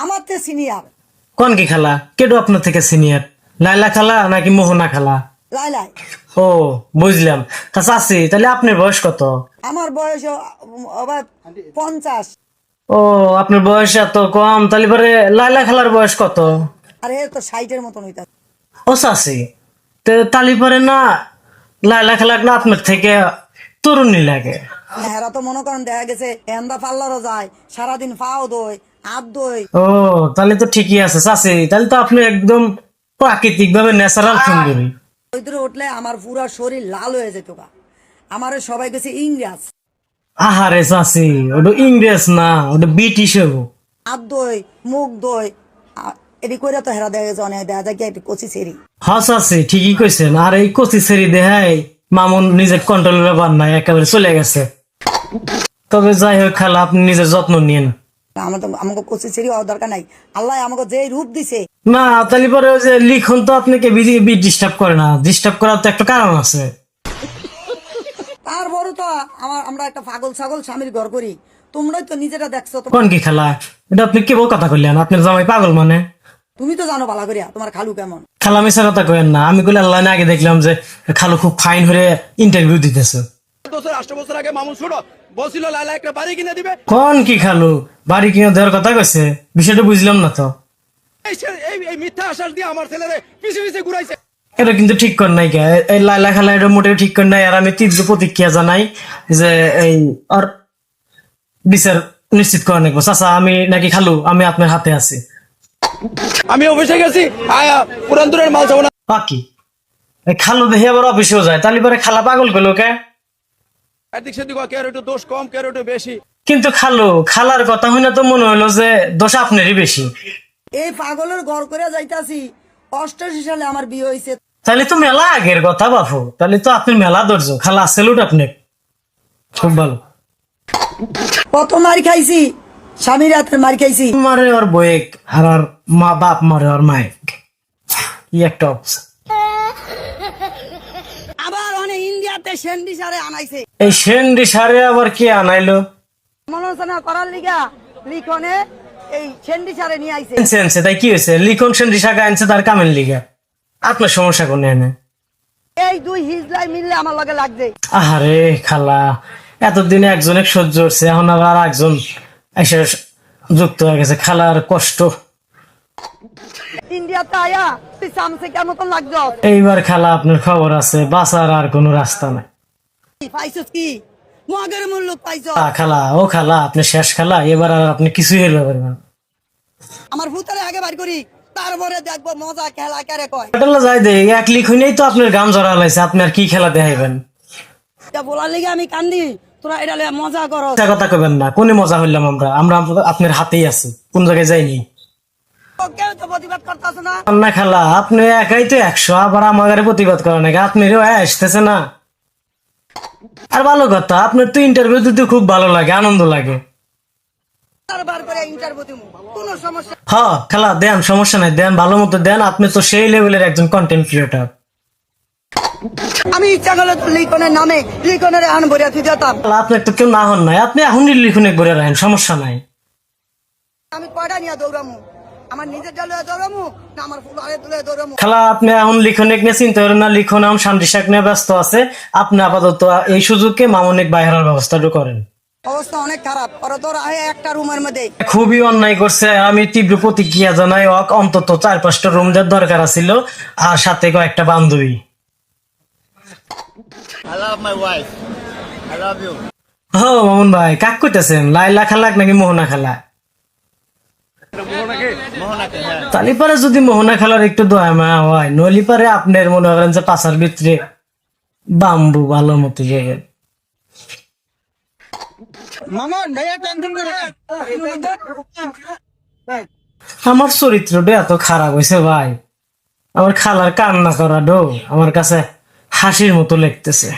আমার তে সিনিয়র। কোন কি খালা? কেডো আপনার থেকে সিনিয়র? লাইলা খালা নাকি মোহনা খালা? লাই লাই। ও বুঝলাম। তা চাচি, তাহলে আপনার বয়স কত? আমার বয়স আবার 50। ও, আপনার বয়স এত কম, তাহলে পরে লাইলা খালার বয়স কত? আর এ তো 60-এর মতন হইতা। ও চাচি, তো তালি পরে না লাইলা খালাক না আপনার থেকে তরুণী লাগে? হেরা তো মনে করেন দেখা গেছে এন্দা পার্লারও যায়, সারাদিন ফাও দই হাত দই। ও, তাহলে তো ঠিকই আছে চাচি, তাহলে তো আপনি একদম প্রাকৃতিক ভাবে ন্যাচারাল সুন্দরী। ওই দূরে উঠলে আমার পুরা শরীর লাল হয়ে যেত গা। আমার সবাই গেছে ইংরেজ। আহারে চাচি, ওটা ইংরেজ না, ওটা ব্রিটিশ হবো। হাত দই মুখ দই এটি করে তো হেরা দেখা গেছে অনেক দেখা যায় কি একটু কচি ছেড়ি। হ্যাঁ চাচি, ঠিকই কইছেন। আর এই কচি সেরি দেহাই মামুন নিজের কন্ট্রোলের ব্যাপার নাই, একেবারে চলে গেছে। তবে যাই হোক খালা, আপনি নিজের যত্ন নিন। আমাকে কচি ছেড়ি হওয়ার দরকার নাই। আল্লাহ আমাকে যে রূপ দিছে। না, তাহলে পরে ওই যে লিখন তো আপনাকে ডিস্টার্ব করে না, ডিস্টার্ব করার তো একটা কারণ আছে। তারপরও তো আমরা একটা পাগল ছাগল স্বামীর ঘর করি। তোমরাই তো নিজেরা দেখছো তো। কোন কি খালা? এটা আপনি কেবল কথা কইলেন, আপনার জামাই পাগল মানে? তুমি তো জানো ভালো করিয়া তোমার খালু কেমন। খালা মিশা কথা কইেন না। আমি কইলে আল্লাহ আগে দেখলাম যে খালু খুব ফাইন হয়ে ইন্টারভিউ দিতেছে। 8 বছর আগে মামুন ছোট বলছিল লাইলা একটা বাড়ি কিনে দিবে। কোন কি খালু বাড়ি কিনে দেওয়ার কথা কইছে? বিষয়টা বুঝলাম না তো। এই মিথ্যা আশ্বাস দিয়ে আমার ছেলেরে পিছে পিছে ঘুরাইছে। এটা কিন্তু ঠিক কর নাই কে? এই লাইলা খালা এটা মোটেও ঠিক কর নাই। আর আমি তীব্র প্রতিক্রিয়া জানাই যে এই আর বিচার নিশ্চিত করে নেবো। চাচা, আমি নাকি খালু, আমি আপনার হাতে আছি। আমি অফিসে গেছি, আয়া পুরান দূরের মাল চাবো না। বাকি এই খালু দেখে আবার অফিসেও যায়, তাহলে পরে খালা পাগল গেল কে? এদিক সেদিক কে একটু দোষ কম, কে একটু বেশি। কিন্তু খালু খালার কথা হইনা তো মনে হইলো যে দোষ আপনারই বেশি। এই পাগলের ঘর করে যাইতাছি 88 সালে আমার বিয়ে হয়েছে। তাহলে তো মেলা আগের কথা বাপু, তাহলে তো আপনি মেলা ধৈর্য। খালা সেলুট আপনি, খুব ভালো। কত মার খাইছি, স্বামীর হাতের মার খাইছি। মারে ওর বয়েক আর মা বাপ মারে ওর মায়েক, কি একটা অবস্থা। আবার অনেক ইন্ডিয়াতে সেন্ডি সারে আনাইছে। এই সেন্ডি সারে আবার কে আনাইলো? সমালোচনা করার লিগা লিখনে এই সেন্ডি সারে নিয়ে আইছে। আনছে তাই কি হয়েছে? লিখন সেন্ডি শাখা আনছে তার কামের লিগা, আপনার সমস্যা কোন এনে? এই দুই হিজলাই মিললে আমার লগে লাগছে। আহারে খালা, এতদিনে একজন এক সহ্য হচ্ছে, এখন আবার একজন এসে যুক্ত হয়ে গেছে। খালার কষ্ট। ইন্ডিয়াতে আয়া তুই সামসে মতন লাগছো। এইবার খালা আপনার খবর আছে, বাঁচার আর কোনো রাস্তা নাই। পাইছস কি মগের মূল্য পাইছ। খালা, ও খালা, আপনি শেষ খালা, এবার আর আপনি কিছুই হেরবে পারবেন না। আমার ভূতারে আগে বার করি, তারপরে দেখবো মজা খেলা কারে কয়। হোটেলে যাই দে, এক লিখ হইনেই তো আপনার গাম জড়া লাইছে, আপনি আর কি খেলা দেখাইবেন? এটা বলার লিগে আমি কান্দি, তোরা এটা লইয়া মজা করো। মিথ্যা কথা কবেন না, কোনে মজা হইলাম আমরা? আমরা আপনার হাতেই আছি, কোন জায়গায় যাইনি। কেউ তো প্রতিবাদ করতেছ না। না খালা, আপনি একাই তো 100, আবার আমাদের প্রতিবাদ করেন নাকি? আপনারও আসতেছে না। আর ভালো কথা, আপনার তো ইন্টারভিউ দিতে খুব ভালো লাগে, আনন্দ লাগে। বারবার করে ইন্টারভিউ দিমু, কোনো সমস্যা। হ্যাঁ খালা, দেন, সমস্যা নাই, দেন, ভালো মতো দেন। আপনি তো সেই লেভেলের একজন কন্টেন্ট ক্রিয়েটর। আমি ইচ্ছা করলে তো লিখনের নামে লিখনের আন ভরিয়া তুই যেতাম। আপনার তো কেউ না হন নাই, আপনি এখনই লিখুনে ঘুরে রাখেন, সমস্যা নাই। আমি কয়টা নিয়ে দৌড়ামু? আমার নিজের ডালে দৌড়ামু না আমার ফুলারে তুলে দৌড়ামু? খালা, আপনি এখন লিখনে নিয়ে চিন্তা করেন না। লিখন এখন শান্তি শাক নিয়ে ব্যস্ত আছে। আপনি আপাতত এই সুযোগকে মামনিক বাইরের ব্যবস্থাটা করেন। অবস্থা অনেক খারাপ। ওরা তোর আহে একটা রুমের মধ্যে। খুবই অন্যায় করছে, আমি তীব্র প্রতিক্রিয়া জানাই। অন্তত 4-5টা রুম দেওয়ার দরকার ছিল, আর সাথে কয়েকটা বান্ধবী। I love my wife. I love you. ও মামুন ভাই, কাক কইতেছেন? লাইলা খালাক নাকি মোহনা খালা? মোহনাকে, হ্যাঁ। তালি পারে যদি মোহনা খালার একটু দয়া মায়া হয়, নলি পারে আপনার মনে করেন যে পাশার ভিতরে বাম্বু ভালো মতো জায়গা। মামন ভাইয়া টেনশন করে। আমার চরিত্রটা এত খারাপ হয়েছে ভাই, আমার খালার কান্না করা ডো আমার কাছে হাসির মতো লাগতেছে।